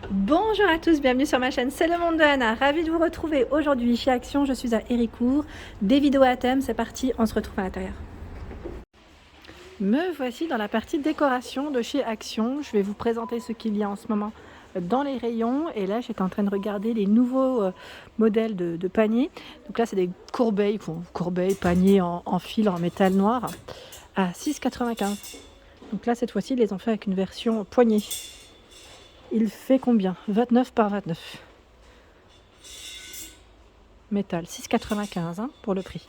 Bonjour à tous, bienvenue sur ma chaîne C'est le monde de Anna. Ravie de vous retrouver aujourd'hui chez Action. Je suis à Héricourt. Des vidéos à thème, c'est parti, on se retrouve à l'intérieur. Me voici dans la partie décoration de chez Action. Je vais vous présenter ce qu'il y a en ce moment dans les rayons. Et là, j'étais en train de regarder les nouveaux modèles de paniers. Donc là, c'est des corbeilles, paniers en fil en métal noir à 6,95 €. Donc là, cette fois-ci, ils les ont fait avec une version poignée. Il fait combien? 29 par 29. Métal, 6,95 € pour le prix.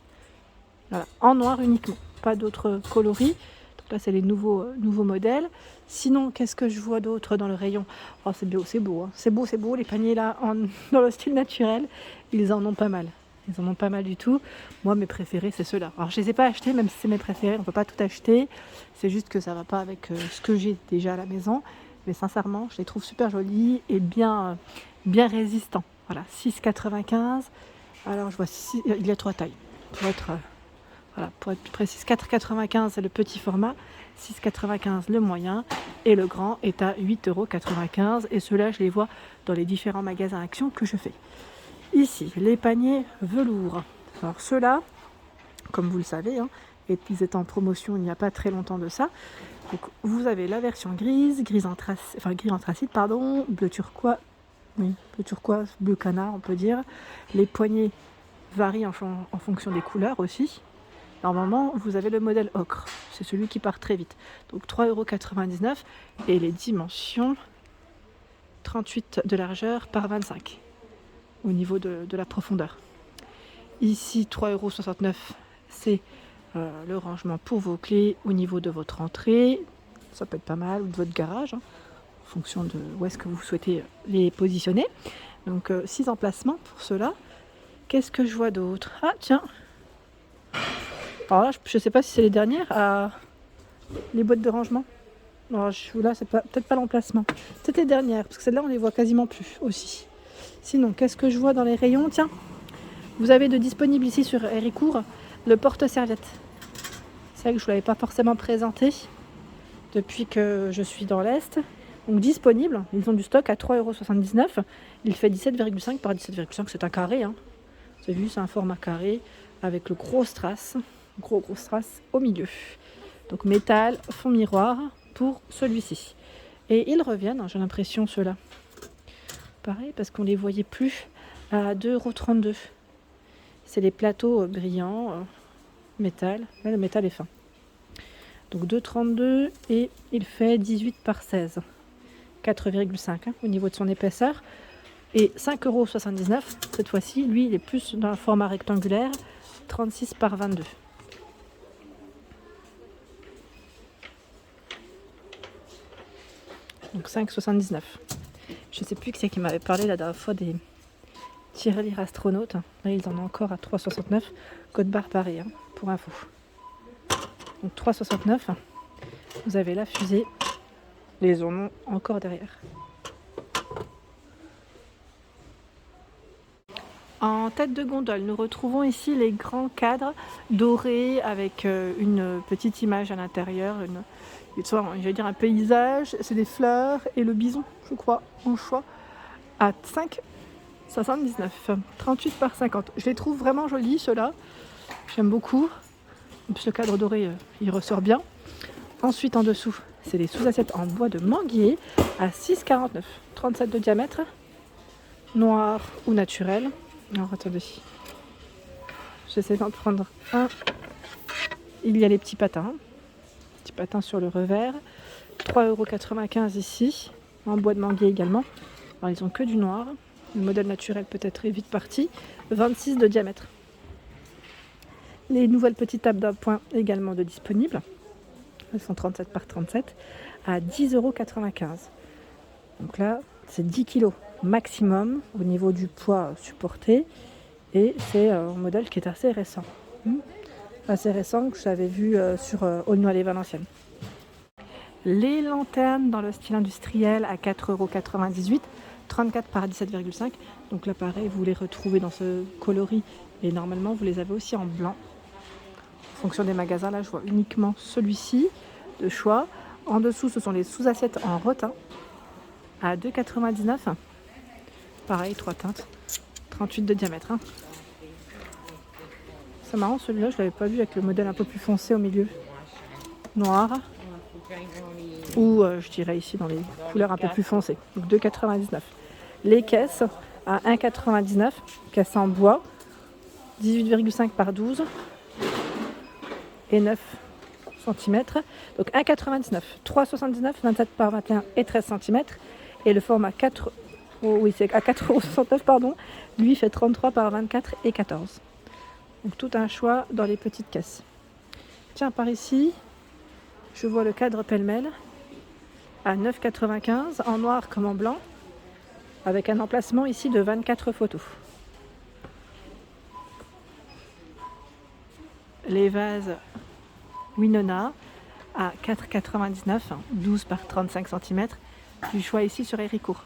Voilà, en noir uniquement, pas d'autres coloris. Donc là, c'est les nouveaux modèles. Sinon, qu'est-ce que je vois d'autre dans le rayon? Oh, c'est beau, c'est beau, hein. C'est beau. Les paniers là, dans le style naturel, ils en ont pas mal. Ils en ont pas mal du tout. Moi, mes préférés, c'est ceux-là. Alors, je les ai pas achetés, même si c'est mes préférés. On peut pas tout acheter. C'est juste que ça va pas avec ce que j'ai déjà à la maison. Mais sincèrement, je les trouve super jolis et bien résistants. Voilà, 6,95 €. Alors, je vois, il y a 3 tailles. Pour être plus précise, 4,95 € c'est le petit format, 6,95 € le moyen et le grand est à 8,95 €. Et ceux-là, je les vois dans les différents magasins Action que je fais. Ici, les paniers velours. Alors ceux-là, comme vous le savez, hein, ils étaient en promotion il n'y a pas très longtemps de ça. Donc vous avez la version gris anthracite, bleu turquoise, bleu canard on peut dire. Les poignées varient en fonction des couleurs aussi. Normalement, vous avez le modèle ocre, c'est celui qui part très vite. Donc 3,99 € et les dimensions 38 de largeur par 25 au niveau de la profondeur. Ici, 3,69 €, c'est le rangement pour vos clés au niveau de votre entrée. Ça peut être pas mal, ou de votre garage, hein, en fonction de où est-ce que vous souhaitez les positionner. Donc 6 emplacements pour cela. Qu'est-ce que je vois d'autre? Ah tiens, alors là, je ne sais pas si c'est les dernières, les boîtes de rangement. Alors là, c'est peut-être pas l'emplacement. C'est les dernières, parce que celles-là, on les voit quasiment plus aussi. Sinon, qu'est-ce que je vois dans les rayons? Tiens, vous avez de disponible ici sur Héricourt le porte-serviette. C'est vrai que je ne l'avais pas forcément présenté depuis que je suis dans l'Est. Donc disponible, ils ont du stock à 3,79 €. Il fait 17,5 par 17,5, c'est un carré, hein. Vous avez vu, c'est un format carré avec le gros strass au milieu. Donc métal, fond miroir pour celui-ci. Et ils reviennent, j'ai l'impression, ceux-là. Pareil, parce qu'on ne les voyait plus à 2,32 €. C'est les plateaux brillants, métal. Là, le métal est fin. Donc 2,32 € et il fait 18 par 16. 4,5 au niveau de son épaisseur. Et 5,79 € cette fois-ci. Lui, il est plus dans un format rectangulaire, 36 par 22. Donc 5,79 €. Je ne sais plus qui c'est qui m'avait parlé la dernière fois des tirelires astronautes. Là, ils en ont encore à 3,69 €. Code barre pareil, hein, pour info. Donc 3,69 €. Vous avez la fusée. Les en ont encore derrière. En tête de gondole, nous retrouvons ici les grands cadres dorés avec une petite image à l'intérieur, j'allais dire un paysage, c'est des fleurs et le bison, je crois, en choix, à 5,79 €, 38 par 50. Je les trouve vraiment jolis, ceux-là, j'aime beaucoup. En plus, le cadre doré, il ressort bien. Ensuite, en dessous, c'est les sous-assiettes en bois de manguier à 6,49 €, 37 de diamètre, noir ou naturel. Alors attendez, j'essaie d'en prendre un. Il y a les petits patins sur le revers. 3,95 € ici, en bois de manguier également. Alors ils ont que du noir. Le modèle naturel peut-être est vite parti. 26 de diamètre. Les nouvelles petites tables d'appoint également de disponibles. Elles sont 37 par 37 à 10,95 €. Donc là, c'est 10 kg maximum au niveau du poids supporté. Et c'est un modèle qui est assez récent. Assez récent, que j'avais vu sur Aulnoy-les-Valenciennes. Les lanternes dans le style industriel à 4,98 €, 34 par 17,5. Donc là pareil, vous les retrouvez dans ce coloris et normalement vous les avez aussi en blanc. En fonction des magasins, là je vois uniquement celui-ci de choix. En dessous, ce sont les sous-assiettes en rotin. à 2,99 €. Pareil, 3 teintes, 38 de diamètre. Hein. C'est marrant, celui-là, je l'avais pas vu avec le modèle un peu plus foncé au milieu. Noir. Ou je dirais ici dans les couleurs un peu plus foncées. Donc 2,99 €. Les caisses à 1,99 €. Caisse en bois. 18,5 par 12. Et 9 cm. Donc 1,99 €. 3,79 €. 27 par 21 et 13 cm. Et le format 4 €. Oui, c'est à 4,69 €, pardon. Lui fait 33 par 24 et 14. Donc tout un choix dans les petites caisses. Tiens, par ici, je vois le cadre pêle-mêle à 9,95 € en noir comme en blanc, avec un emplacement ici de 24 photos. Les vases Winona à 4,99 €, 12 par 35 cm, du choix ici sur Héricourt.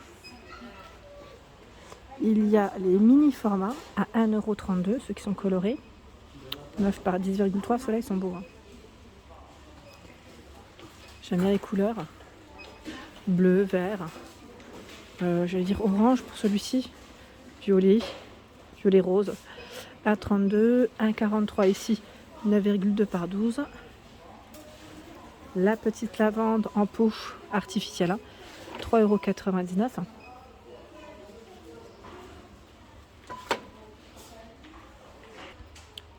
Il y a les mini formats à 1,32 €, ceux qui sont colorés. 9 par 10,3, ceux-là ils sont beaux. Hein. J'aime bien les couleurs. Bleu, vert. Je vais dire orange pour celui-ci. Violet. Violet rose. 1,32, 1,43 ici. 9,2 par 12. La petite lavande en pot artificielle. 3,99 €.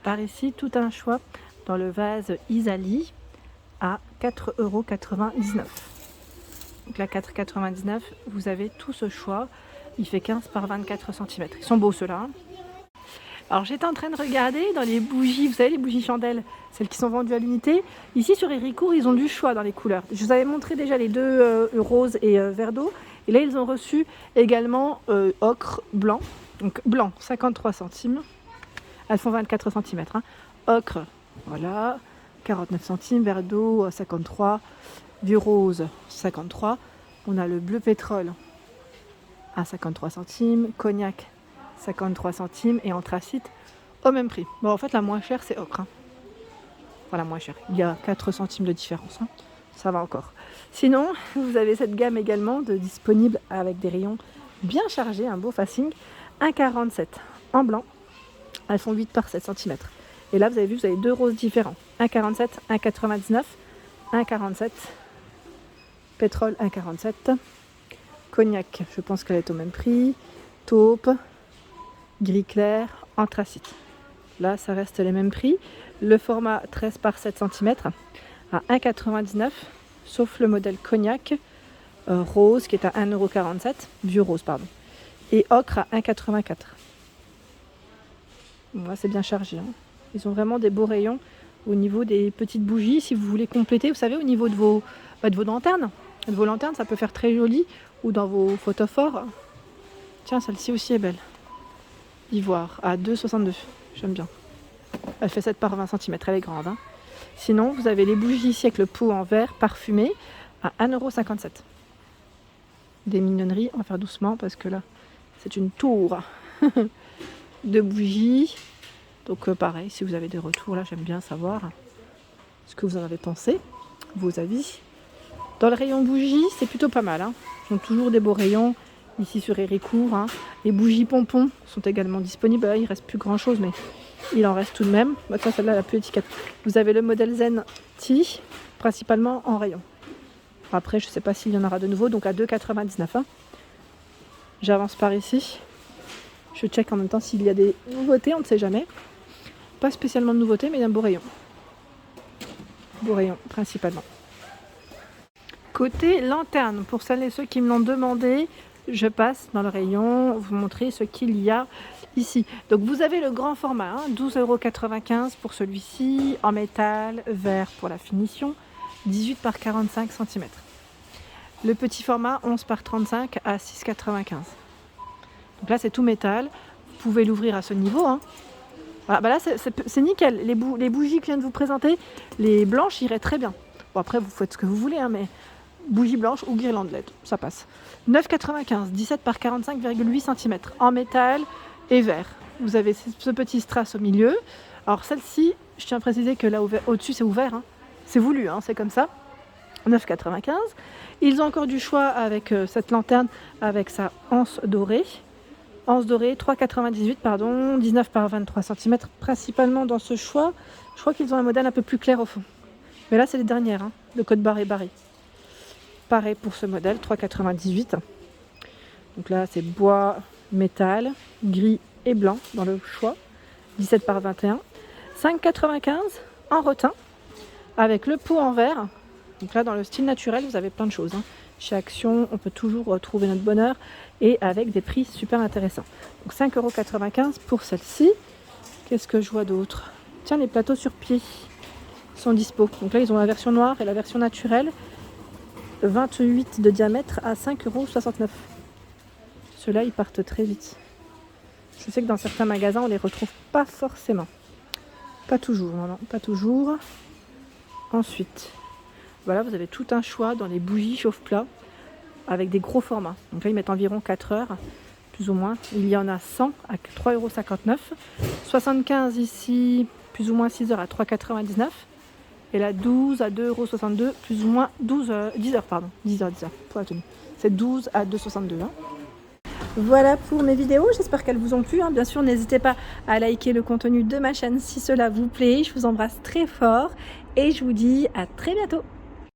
Par ici, tout un choix dans le vase Isali à 4,99 €. Donc là, 4,99 €, vous avez tout ce choix. Il fait 15 par 24 cm. Ils sont beaux ceux-là. Hein. Alors j'étais en train de regarder dans les bougies, vous savez les bougies chandelles, celles qui sont vendues à l'unité. Ici sur Héricourt, ils ont du choix dans les couleurs. Je vous avais montré déjà les deux roses et vert d'eau. Et là, ils ont reçu également ocre blanc. Donc blanc, 53 centimes. Elles font 24 cm. Hein. Ocre, voilà, 49 centimes. Vert d'eau, 53. Du rose, 53. On a le bleu pétrole à 53 centimes. Cognac, 53 centimes. Et anthracite, au même prix. Bon, en fait, la moins chère, c'est ocre. Hein. Enfin, la moins chère. Il y a 4 centimes de différence. Hein. Ça va encore. Sinon, vous avez cette gamme également disponible avec des rayons bien chargés. Un beau facing. 1,47 en blanc. Elles font 8 par 7 cm. Et là, vous avez vu, vous avez deux roses différents. 1,47, 1,99, 1,47. Pétrole, 1,47. Cognac, je pense qu'elle est au même prix. Taupe, gris clair, anthracite. Là, ça reste les mêmes prix. Le format 13 par 7 cm à 1,99, sauf le modèle Cognac rose qui est à 1,47 €. Vieux rose, pardon. Et ocre à 1,84. Là, c'est bien chargé. Hein. Ils ont vraiment des beaux rayons au niveau des petites bougies. Si vous voulez compléter, vous savez, au niveau de vos lanternes. De vos lanternes, ça peut faire très joli. Ou dans vos photophores. Tiens, celle-ci aussi est belle. Ivoire à 2,62. J'aime bien. Elle fait 7 par 20 cm. Elle est grande. Hein. Sinon, vous avez les bougies ici avec le pot en verre parfumé à 1,57 €. Des mignonneries. On va faire doucement parce que là, c'est une tour. De bougies. Donc pareil, si vous avez des retours, là j'aime bien savoir ce que vous en avez pensé, vos avis. Dans le rayon bougies, c'est plutôt pas mal. Hein. Ils ont toujours des beaux rayons ici sur Héricourt. Hein. Les bougies pompons sont également disponibles. Là, il ne reste plus grand chose, mais il en reste tout de même. Bah, ça, celle-là, elle a plus d'étiquette. Vous avez le modèle Zen Tea, principalement en rayon. Après, je ne sais pas s'il y en aura de nouveau, donc à 2,99 €. Hein. J'avance par ici. Je check en même temps s'il y a des nouveautés, on ne sait jamais. Pas spécialement de nouveautés, mais il y a un beau rayon. Beau rayon, principalement. Côté lanterne, pour celles et ceux qui me l'ont demandé, je passe dans le rayon, vous montrer ce qu'il y a ici. Donc vous avez le grand format, hein, 12,95 € pour celui-ci, en métal, vert pour la finition, 18 par 45 cm. Le petit format, 11 par 35 à 6,95 €. Donc là, c'est tout métal. Vous pouvez l'ouvrir à ce niveau. Hein. Voilà, bah là, c'est nickel. Les bougies que je viens de vous présenter, les blanches iraient très bien. Bon, après, vous faites ce que vous voulez, hein, mais bougie blanche ou guirlande LED, ça passe. 9,95 €, 17 par 45,8 cm, en métal et vert. Vous avez ce petit strass au milieu. Alors celle-ci, je tiens à préciser que là au-dessus, c'est ouvert. Hein. C'est voulu, hein, c'est comme ça. 9,95. Ils ont encore du choix avec cette lanterne avec sa anse dorée. Anse dorée, 3,98 pardon, 19 par 23 cm. Principalement dans ce choix, je crois qu'ils ont un modèle un peu plus clair au fond. Mais là, c'est les dernières, de code barré barré. Pareil pour ce modèle, 3,98. Donc là, c'est bois, métal, gris et blanc dans le choix. 17 par 21. 5,95 en rotin avec le pot en verre. Donc là, dans le style naturel, vous avez plein de choses. Chez Action, on peut toujours trouver notre bonheur et avec des prix super intéressants. Donc 5,95 € pour celle-ci. Qu'est-ce que je vois d'autre? Tiens, les plateaux sur pied sont dispo. Donc là, ils ont la version noire et la version naturelle. 28 de diamètre à 5,69 €. Ceux-là, ils partent très vite. Je sais que dans certains magasins, on les retrouve pas forcément. Pas toujours, non, pas toujours. Ensuite, voilà, vous avez tout un choix dans les bougies chauffe-plat avec des gros formats. Donc là, ils mettent environ 4 heures, plus ou moins. Il y en a 100 à 3,59 €. 75 ici, plus ou moins 6 heures à 3,99 €. Et là, 12 à 2,62 €, plus ou moins 10 heures, pardon. 10 heures, pour la tenue. C'est 12 à 2,62 €. Voilà pour mes vidéos, j'espère qu'elles vous ont plu. Bien sûr, n'hésitez pas à liker le contenu de ma chaîne si cela vous plaît. Je vous embrasse très fort et je vous dis à très bientôt.